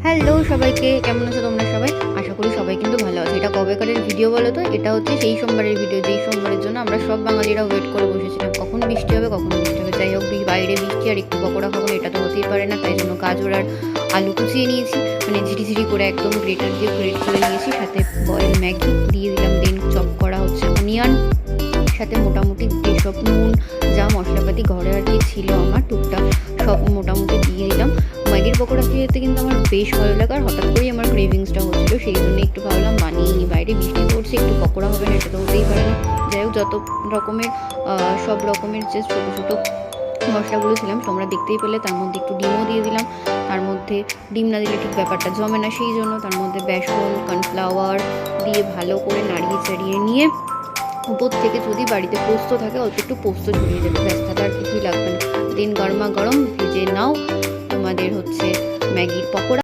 Hello সবাইকে, কেমন আছো তোমরা সবাই? আশা করি সবাই কিন্তু ভালো আছে। এটা কবেকারের ভিডিও বলো তো? এটা হচ্ছে সেই সোমবারের ভিডিও, যেই সোমবারের জন্য আমরা সব বাঙালিরা ওয়েট করে বসেছিলাম, কখন বৃষ্টি হবে কখন বৃষ্টি হবে। যাই হোক, বাইরে বৃষ্টি আর একটু পকোড়া খাবো, এটা তো হতেই পারে না। তাই জন্য গাজর আর আলু কুচিয়ে নিয়েছি, মানে ঝিরিঝিরি করে একদম গ্রেটার দিয়ে গ্রেট করে নিয়েছি। সাথে বয়েল ম্যাগি দিয়ে দিলাম, দেন চপ করা হচ্ছে অনিয়ন, সাথে মোটামুটি যেসব নুন যা মশলাপাতি ঘরে আর কি ছিল আমার টুকটাক সব মোটামুটি দিয়ে দিলাম। ম্যাগির পকোড়া খেতে কিন্তু আমার বেশ ভালো লাগে, আর হঠাৎ করেই আমার ক্রেভিংসটা হচ্ছিলো, সেই জন্য একটু ভাবলাম বানিয়ে নিই। বাইরে বৃষ্টি পড়ছে, একটু পকোড়া হবে না, এটা তো হতেই পারে না। যাই হোক, যত রকমের সব রকমের যে ছোটো ছোটো মশলাগুলো ছিলাম তোমরা দেখতেই পেলে, তার মধ্যে একটু ডিমও দিয়ে দিলাম। তার মধ্যে ডিম না দিলে ঠিক ব্যাপারটা জমে না, সেই জন্য তার মধ্যে বেসন কর্নফ্লাওয়ার দিয়ে ভালো করে নাড়িয়ে চাড়িয়ে নিয়ে উপর থেকে যদি বাড়িতে পোস্ত থাকে অল্প একটু পোস্ত ছড়িয়ে দেবে, ব্যাস, তাতে আর কিছুই লাগবে না। দেন গরমা গরম ভেজে নাও তোমাদের হচ্ছে ম্যাগির পকোড়া।